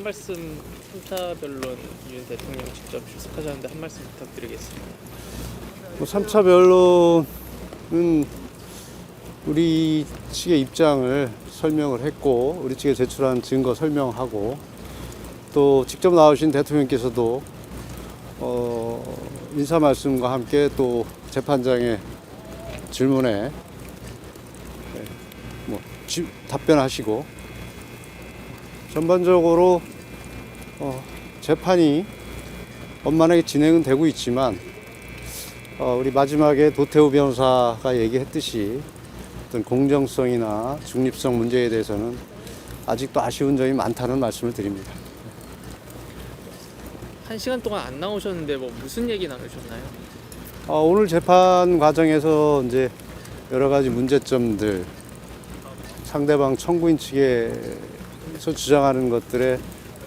한 말씀 3차 변론 윤 대통령 직접 출석하셨는데 한 말씀 부탁드리겠습니다. 3차 변론은 우리 측의 입장을 설명을 했고 우리 측에 제출한 증거 설명하고 또 직접 나오신 대통령께서도 인사 말씀과 함께 또 재판장의 질문에 답변하시고 전반적으로 재판이 원만하게 진행은 되고 있지만 우리 마지막에 도태우 변호사가 얘기했듯이 어떤 공정성이나 중립성 문제에 대해서는 아직도 아쉬운 점이 많다는 말씀을 드립니다. 1시간 동안 안 나오셨는데 무슨 얘기 나누셨나요? 오늘 재판 과정에서 이제 여러 가지 문제점들, 상대방 청구인 측에서 주장하는 것들의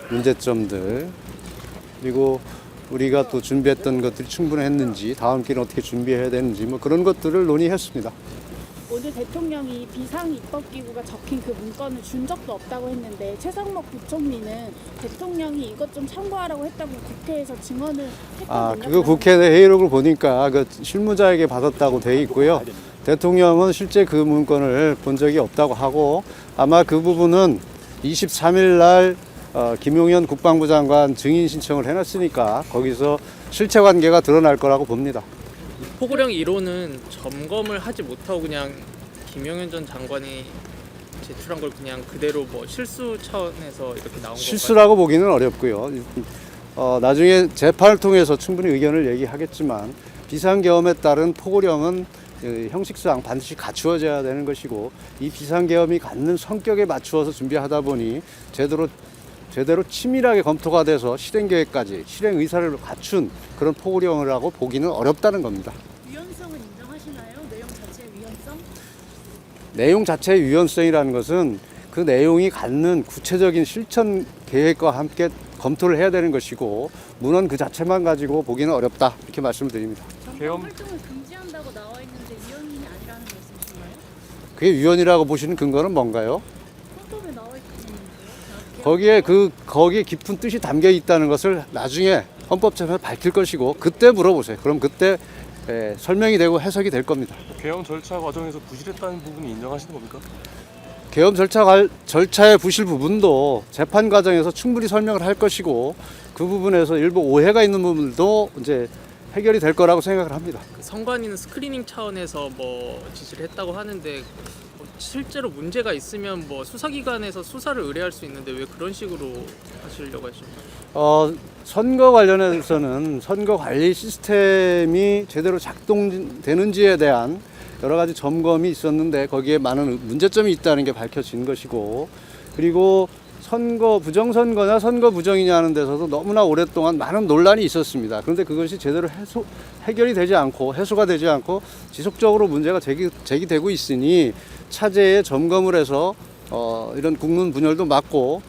문제점들, 그리고 우리가 또 준비했던 것들이 충분했는지, 다음 기회는 어떻게 준비해야 되는지 그런 것들을 논의했습니다. 오늘 대통령이 비상입법기구가 적힌 그 문건을 준 적도 없다고 했는데 최상목 부총리는 대통령이 이것 좀 참고하라고 했다고 국회에서 증언을 했거든요. 그거 국회 회의록을 보니까 그 실무자에게 받았다고 돼 있고요. 대통령은 실제 그 문건을 본 적이 없다고 하고 아마 그 부분은 23일 날 김용현 국방부 장관 증인 신청을 해놨으니까 거기서 실체 관계가 드러날 거라고 봅니다. 포고령 1호는 점검을 하지 못하고 그냥 김용현 전 장관이 제출한 걸 그냥 그대로 실수 차원에서 이렇게 나온 건가요? 실수라고 보기는 어렵고요. 나중에 재판을 통해서 충분히 의견을 얘기하겠지만 비상계엄에 따른 포고령은 형식상 반드시 갖추어져야 되는 것이고 이 비상계엄이 갖는 성격에 맞추어서 준비하다 보니 제대로 치밀하게 검토가 돼서 실행 계획까지 실행 의사를 갖춘 그런 포고령이라고 보기는 어렵다는 겁니다. 위헌성은 인정하시나요? 내용 자체의 위헌성? 내용 자체의 위헌성이라는 것은 그 내용이 갖는 구체적인 실천 계획과 함께 검토를 해야 되는 것이고 문헌 그 자체만 가지고 보기는 어렵다 이렇게 말씀을 드립니다. 점검 활동을 금지한다고 나와 있는데 위헌이 아니라는 말씀이신가요? 그게 위헌이라고 보시는 근거는 뭔가요? 헌법에 나와 있거든요. 거기에 깊은 뜻이 담겨 있다는 것을 나중에 헌법재판에서 밝힐 것이고 그때 물어보세요. 그럼 그때 설명이 되고 해석이 될 겁니다. 계엄 절차 과정에서 부실했다는 부분이 인정하시는 겁니까? 계엄 절차의 부실 부분도 재판 과정에서 충분히 설명을 할 것이고 그 부분에서 일부 오해가 있는 부분도 이제 해결이 될 거라고 생각을 합니다. 선관위는 스크리닝 차원에서 지시를 했다고 하는데 실제로 문제가 있으면 수사기관에서 수사를 의뢰할 수 있는데 왜 그런 식으로 하시려고 하셨나요? 선거 관련해서는 선거 관리 시스템이 제대로 작동되는지에 대한 여러 가지 점검이 있었는데 거기에 많은 문제점이 있다는 게 밝혀진 것이고 그리고 선거 부정선거냐 선거 부정이냐 하는 데서도 너무나 오랫동안 많은 논란이 있었습니다. 그런데 그것이 제대로 해결이 되지 않고 해소가 되지 않고 지속적으로 문제가 제기되고 있으니 차제에 점검을 해서 이런 국론 분열도 막고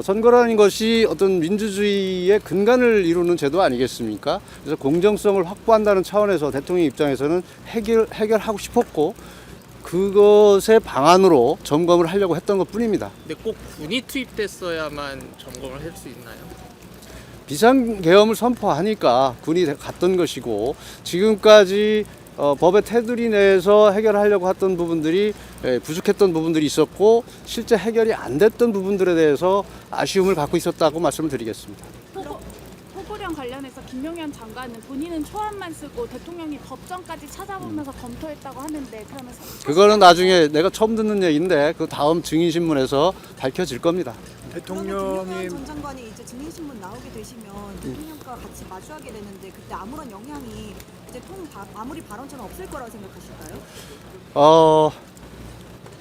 선거라는 것이 어떤 민주주의의 근간을 이루는 제도 아니겠습니까? 그래서 공정성을 확보한다는 차원에서 대통령 입장에서는 해결하고 싶었고 그것의 방안으로 점검을 하려고 했던 것 뿐입니다. 근데 꼭 군이 투입됐어야만 점검을 할 수 있나요? 비상계엄을 선포하니까 군이 갔던 것이고 지금까지 법의 테두리 내에서 해결하려고 했던 부분들이 부족했던 부분들이 있었고 실제 해결이 안 됐던 부분들에 대해서 아쉬움을 갖고 있었다고 말씀을 드리겠습니다. 포고령 관련해서 김용현 장관은 본인은 초안만 쓰고 대통령이 법정까지 찾아보면서 검토했다고 하는데 그러면 그거는 나중에 내가 처음 듣는 얘기인데 그 다음 증인신문에서 밝혀질 겁니다. 김용현 전 장관이 이제 증인신문 나오게 되시면 대통령과 같이 마주하게 되는데 그때 아무런 영향이 이제 마무리 발언처럼 없을 거라고 생각하실까요?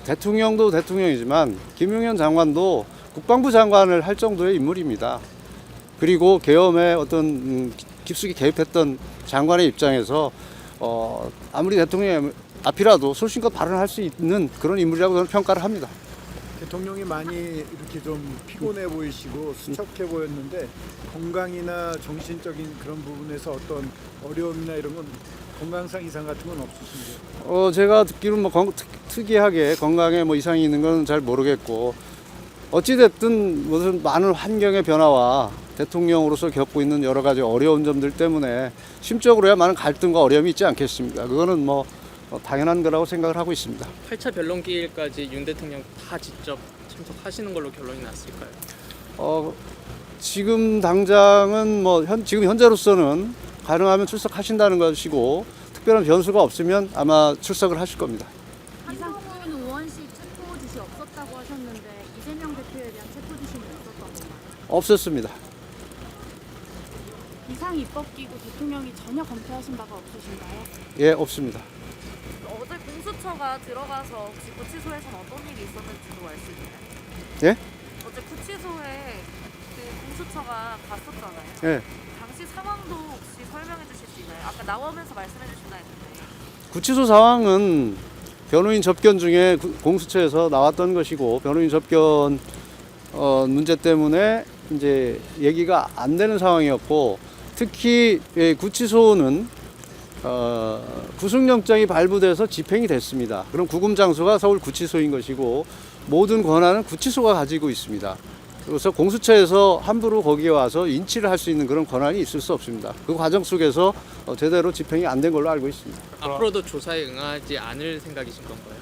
대통령도 대통령이지만 김용현 장관도 국방부 장관을 할 정도의 인물입니다. 그리고 계엄에 어떤 깊숙이 개입했던 장관의 입장에서 아무리 대통령 앞이라도 소신껏 발언할 수 있는 그런 인물이라고 저는 평가를 합니다. 대통령이 많이 이렇게 좀 피곤해 보이시고 수척해 보였는데 건강이나 정신적인 그런 부분에서 어떤 어려움이나 이런 건 건강상 이상 같은 건 없으신가요? 제가 듣기로는 특이하게 건강에 이상이 있는 건 잘 모르겠고 어찌됐든 무슨 많은 환경의 변화와 대통령으로서 겪고 있는 여러 가지 어려운 점들 때문에 심적으로야 많은 갈등과 어려움이 있지 않겠습니까? 그거는 뭐 당연한 거라고 생각을 하고 있습니다. 8차 변론기일까지 윤 대통령 다 직접 참석하시는 걸로 결론이 났을까요? 지금 당장은 지금 현재로서는 가능하면 출석하신다는 것이고 특별한 변수가 없으면 아마 출석을 하실 겁니다. 한동훈 의원실 체포 지시 없었다고 하셨는데 이재명 대표에 대한 체포 지시는 있었던 건가요? 없었습니다. 비상입법기구 대통령이 전혀 검토하신 바가 없으신가요? 예, 없습니다. 어제 공수처가 들어가서 혹시 구치소에서는 어떤 일이 있었는지도 알 수 있나요? 예? 어제 구치소에 그 공수처가 갔었잖아요. 예. 당시 상황도 혹시 설명해 주실 수 있나요? 아까 나오면서 말씀해 주신다 했는데. 구치소 상황은 변호인 접견 중에 공수처에서 나왔던 것이고 변호인 접견 문제 때문에 이제 얘기가 안 되는 상황이었고 특히 구치소는 구속영장이 발부돼서 집행이 됐습니다. 그럼 구금 장소가 서울 구치소인 것이고 모든 권한은 구치소가 가지고 있습니다. 그래서 공수처에서 함부로 거기에 와서 인치를 할 수 있는 그런 권한이 있을 수 없습니다. 그 과정 속에서 제대로 집행이 안 된 걸로 알고 있습니다. 앞으로도 조사에 응하지 않을 생각이신 건가요?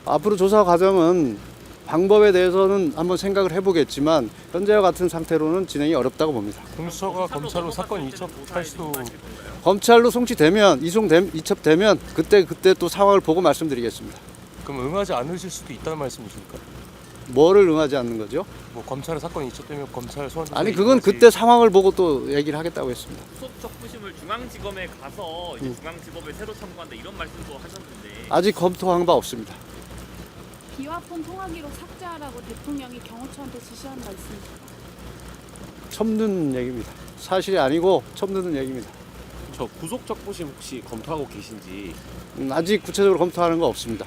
앞으로 조사 과정은 방법에 대해서는 한번 생각을 해보겠지만 현재와 같은 상태로는 진행이 어렵다고 봅니다. 공수처가 검찰로 사건 이첩할 수도 검찰로 송치되면 이첩되면 그때 또 상황을 보고 말씀드리겠습니다. 그럼 응하지 않으실 수도 있다는 말씀이십니까? 뭐를 응하지 않는 거죠? 뭐 검찰의 사건이 이첩되면 검찰 소환 아니 그건 그때 상황을 보고 또 얘기를 하겠다고 했습니다. 구속 적부심을 중앙지검에 가서 이제 중앙지법에 새로 청구한다 이런 말씀도 하셨는데 아직 검토한 바 없습니다. 비화폰 통화 기록 삭제하라고 대통령이 경호처한테 지시한 바 있습니까? 처음 듣는 얘기입니다. 사실이 아니고 처음 듣는 얘기입니다. 저 구속 적부심 혹시 검토하고 계신지. 아직 구체적으로 검토하는 거 없습니다.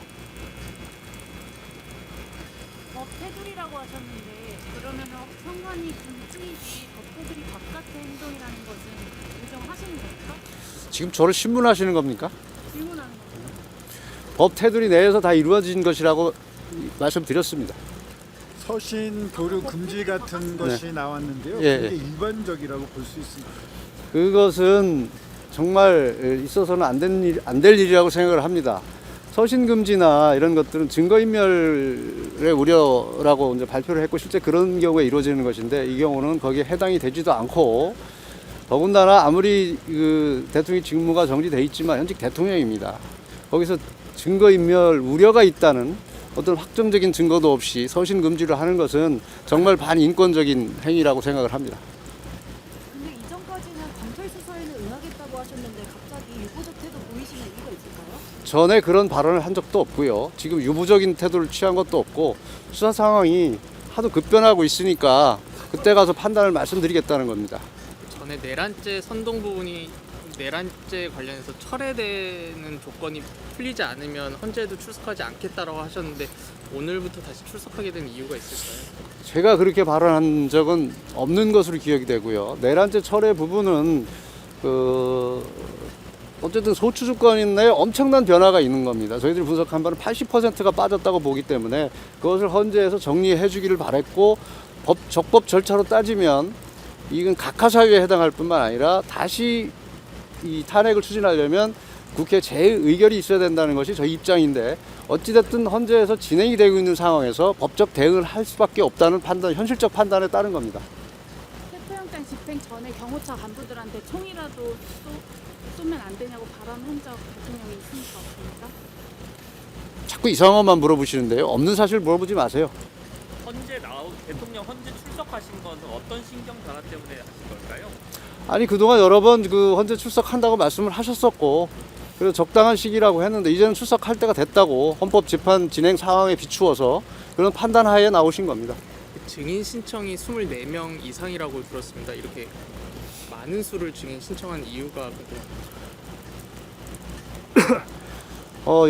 법 테두리라고 하셨는데 그러면 선관위 군수이지 법 테두리 바깥의 행동이라는 것은 인정하시는 겁니까? 지금 저를 신문하시는 겁니까? 질문하는 거죠. 법 테두리 내에서 다 이루어진 것이라고 말씀드렸습니다. 서신 교류 금지 같은 것이 나왔는데요. 예, 그게 일반적이라고 볼 수 있습니다. 그것은 정말 있어서는 안 될 일이라고 생각을 합니다. 서신 금지나 이런 것들은 증거인멸의 우려라고 이제 발표를 했고 실제 그런 경우에 이루어지는 것인데 이 경우는 거기에 해당이 되지도 않고 더군다나 아무리 그 대통령 직무가 정지돼 있지만 현직 대통령입니다. 거기서 증거인멸 우려가 있다는 어떤 확정적인 증거도 없이 서신 금지를 하는 것은 정말 반인권적인 행위라고 생각을 합니다. 근데 이전까지는 검찰 수사에는 응하겠다고 하셨는데 갑자기 유보적 태도 보이시는 이유가 있을까요? 전에 그런 발언을 한 적도 없고요. 지금 유보적인 태도를 취한 것도 없고 수사 상황이 하도 급변하고 있으니까 그때 가서 판단을 말씀드리겠다는 겁니다. 전에 내란죄 선동 부분이 내란죄 관련해서 철회되는 조건이 풀리지 않으면 헌재에도 출석하지 않겠다라고 하셨는데 오늘부터 다시 출석하게 된 이유가 있을까요? 제가 그렇게 발언한 적은 없는 것으로 기억이 되고요. 내란죄 철회 부분은 어쨌든 소추 주권 내에 엄청난 변화가 있는 겁니다. 저희들이 분석한 바는 80%가 빠졌다고 보기 때문에 그것을 헌재에서 정리해 주기를 바랬고 적법 절차로 따지면 이건 각하사유에 해당할 뿐만 아니라 다시 이 탄핵을 추진하려면 국회 재의결이 있어야 된다는 것이 저희 입장인데 어찌됐든 헌재에서 진행이 되고 있는 상황에서 법적 대응을 할 수밖에 없다는 판단, 현실적 판단에 따른 겁니다. 체포영장 집행 전에 경호처 간부들한테 총이라도 쏘면 안 되냐고 발언한 적 대통령이 있습니까? 없습니까? 자꾸 이상한 것만 물어보시는데요. 없는 사실 물어보지 마세요. 대통령 헌재 출석하신 것은 어떤 신경 변화 때문에 하신 걸까요? 아니 그동안 여러 번 그 헌재 출석한다고 말씀을 하셨었고 그래서 적당한 시기라고 했는데 이제는 출석할 때가 됐다고 헌법재판 진행 상황에 비추어서 그런 판단하에 나오신 겁니다. 증인 신청이 24명 이상이라고 들었습니다. 이렇게 많은 수를 증인 신청한 이유가 궁금합니다.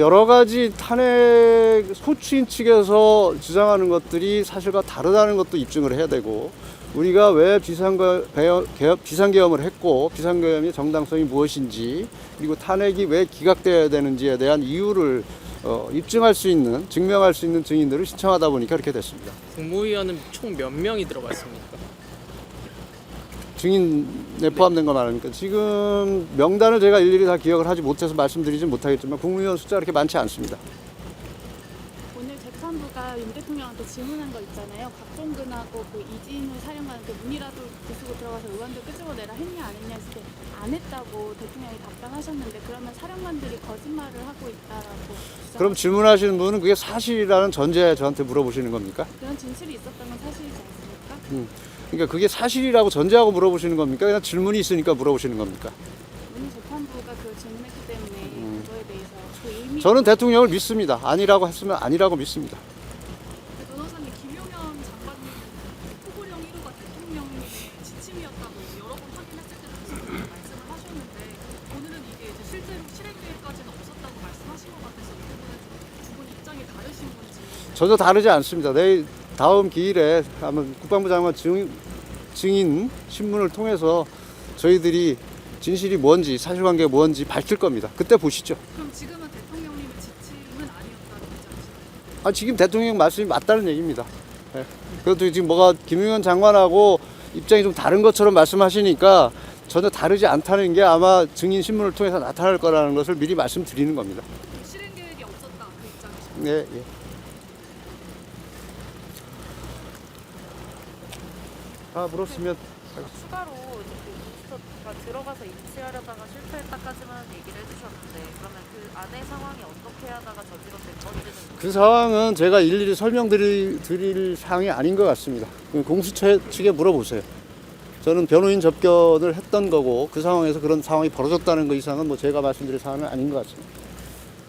여러 가지 탄핵 소추인 측에서 주장하는 것들이 사실과 다르다는 것도 입증을 해야 되고 우리가 왜 비상계엄을 했고 비상계엄의 정당성이 무엇인지 그리고 탄핵이 왜 기각되어야 되는지에 대한 이유를 입증할 수 있는, 증명할 수 있는 증인들을 신청하다 보니까 그렇게 됐습니다. 국무위원은 총 몇 명이 들어갔습니까? 증인에 포함된 거 말합니까? 지금 명단을 제가 일일이 다 기억을 하지 못해서 말씀드리진 못하겠지만 국무위원 숫자가 그렇게 많지 않습니다. 오늘 재판부가 윤 대통령한테 질문한 거 있잖아요. 박종근하고 그 이진우 사령관한테 문이라도 부수고 들어가서 의원들 끄집어내라 했냐 안 했냐 했을 때 안 했다고 대통령이 답변하셨는데 그러면 사령관들이 거짓말을 하고 있다라고 그럼 질문하시는 분은 그게 사실이라는 전제에 저한테 물어보시는 겁니까? 그런 진술이 있었던 건 사실이지 않습니까? 그러니까 그게 사실이라고 전제하고 물어보시는 겁니까? 그냥 질문이 있으니까 물어보시는 겁니까? 오늘 재판부가 그 질문했기 때문에 그거에 대해서 그 의미 저는 대통령을 믿습니다. 아니라고 했으면 아니라고 믿습니다. 변호사님 김용현 장관님 토고령 1호가 대통령의 지침이었다고 여러 번 확인했을 때도 계속 말씀을 하셨는데 오늘은 이게 이제 실제로 실행 계획까지는 없었다고 말씀하신 것 같아서 이 부분에 두 분 입장이 다르신 건지. 전혀 다르지 않습니다. 내일 다음 기일에 아마 국방부 장관 증인 신문을 통해서 저희들이 진실이 뭔지 사실관계가 뭔지 밝힐 겁니다. 그때 보시죠. 그럼 지금은 대통령님의 지침은 아니었다는 입장이신가요? 지금 대통령 말씀이 맞다는 얘기입니다. 예. 그래도 지금 뭐가 김용현 장관하고 입장이 좀 다른 것처럼 말씀하시니까 전혀 다르지 않다는 게 아마 증인 신문을 통해서 나타날 거라는 것을 미리 말씀드리는 겁니다. 실행 계획이 없었다 그 입장이신가요? 네, 예. 물었으면 추가로 이제 그 인스터가 들어가서 인치하려다가 실패했다까지만 얘기를 해주셨는데 그러면 그 안의 상황이 어떻게 하다가 저지가 된 건지는 그 상황은 제가 일일이 설명드릴 사항이 아닌 것 같습니다. 공수처 측에 물어보세요. 저는 변호인 접견을 했던 거고 그 상황에서 그런 상황이 벌어졌다는 것 이상은 뭐 제가 말씀드릴 사항은 아닌 것 같습니다.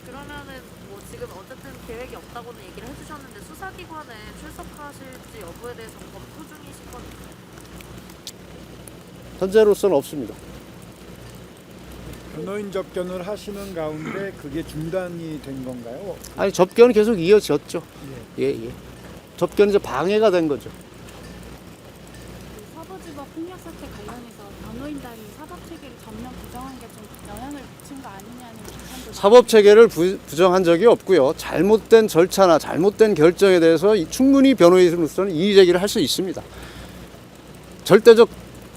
그러면은 뭐 지금 어쨌든 계획이 없다고는 얘기를 해주셨는데 수사기관에 출석하실지 여부에 대해서 검토 중이신 건 현재로서는 없습니다. 변호인 접견을 하시는 가운데 그게 중단이 된 건가요? 아니 접견은 계속 이어졌죠. 예. 접견이 이제 방해가 된 거죠. 그 서부지법 폭력 사태 관련해서 변호인단이 사법 체계를 전면 부정한 게 좀 영향을 미친 거 아니냐는 비판도 사법 체계를 부정한 적이 없고요. 잘못된 절차나 잘못된 결정에 대해서 충분히 변호인으로서는 이의 제기를 할 수 있습니다.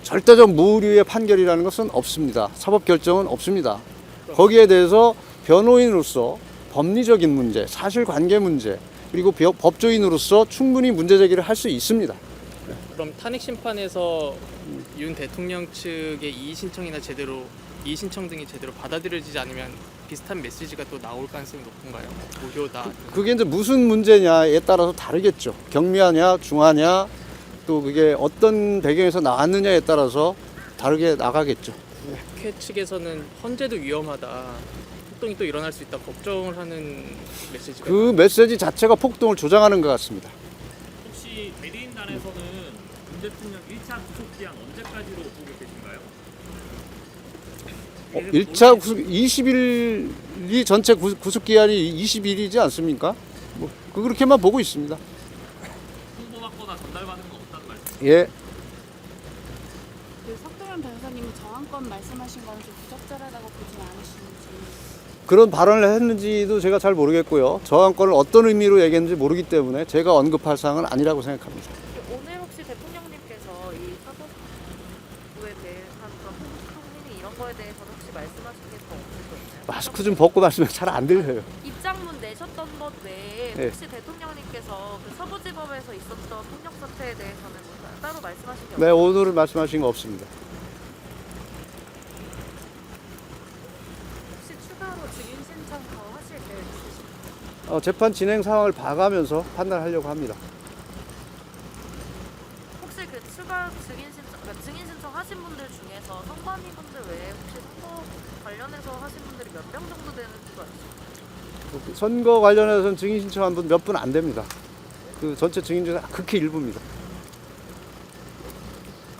절대적 무리의 판결이라는 것은 없습니다. 사법 결정은 없습니다. 거기에 대해서 변호인으로서 법리적인 문제, 사실관계 문제, 그리고 법조인으로서 충분히 문제 제기를 할 수 있습니다. 그럼 탄핵 심판에서 윤 대통령 측의 이의 신청이나 제대로 이의 신청 등이 제대로 받아들여지지 않으면 비슷한 메시지가 또 나올 가능성이 높은가요? 무효다. 그게 이제 무슨 문제냐에 따라서 다르겠죠. 경미하냐, 중하냐, 또 그게 어떤 배경에서 나왔느냐에 따라서 다르게 나가겠죠. 국회 측에서는 헌재도 위험하다. 폭동이 또 일어날 수 있다 걱정을 하는 메시지가 그 메시지 자체가 폭동을 조장하는 것 같습니다. 혹시 대리인단에서는 윤 대통령 1차 구속 기한 언제까지로 보고 계신가요? 1차 구속 20일이 전체 구속 기한이 20일이지 않습니까? 뭐 그렇게만 보고 있습니다. 통보받거나 전달받은 건 없다는 말씀. 예. 그 석도현 변호사님이 저항권 말씀하신 거는 좀 부적절하다고 보진 않으시는지. 그런 발언을 했는지도 제가 잘 모르겠고요. 저항권을 어떤 의미로 얘기했는지 모르기 때문에 제가 언급할 사항은 아니라고 생각합니다. 오늘 혹시 대통령님께서 이 사법부에 대한 그런 폭동이나 이런 거에 대해서는 혹시 말씀하신 게 더 없을 거예요? 마스크 좀 벗고 말씀하면 잘 안 들려요. 입장문 내셨던 것 외에 네. 혹시 대통령님께서 그 서부지법에서 있었던 폭력 사태에 대해서는 뭐 따로 말씀하신 게 네, 없나요? 오늘은 말씀하신 거 없습니다. 혹시 추가로 증인 신청 더 하실 계획 있으신가요? 재판 진행 상황을 봐가면서 판단하려고 합니다. 혹시 그 추가 증인 신청, 그러니까 증인 신청 하신 분들 중에서 선관위 분들 외에 혹시 선거 관련해서 하신 분들이 몇 명 정도 되는지도 아시죠? 선거 관련해서는 증인 신청한 분 몇 분 안 됩니다. 그 전체 증인 중에 극히 일부입니다.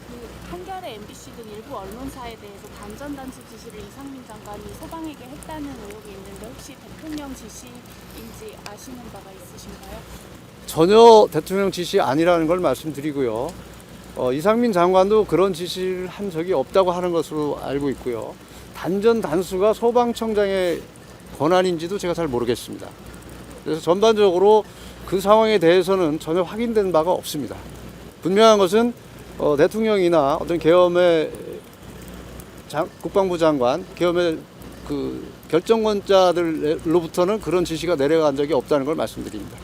그 한겨레 MBC 등 일부 언론사에 대해서 단전단수 지시를 이상민 장관이 소방에게 했다는 의혹이 있는데 혹시 대통령 지시인지 아시는 바가 있으신가요? 전혀 대통령 지시 아니라는 걸 말씀드리고요. 이상민 장관도 그런 지시를 한 적이 없다고 하는 것으로 알고 있고요. 단전 단수가 소방청장의 권한인지도 제가 잘 모르겠습니다. 그래서 전반적으로 그 상황에 대해서는 전혀 확인된 바가 없습니다. 분명한 것은 대통령이나 어떤 계엄의 국방부 장관, 계엄의 그 결정권자들로부터는 그런 지시가 내려간 적이 없다는 걸 말씀드립니다.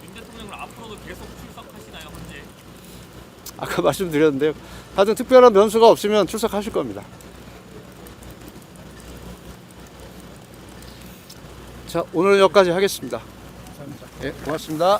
윤 대통령은 앞으로도 계속 출석하시나요, 현재? 아까 말씀드렸는데요. 하여튼 특별한 변수가 없으면 출석하실 겁니다. 자, 오늘 여기까지 하겠습니다. 감사합니다. 예, 고맙습니다.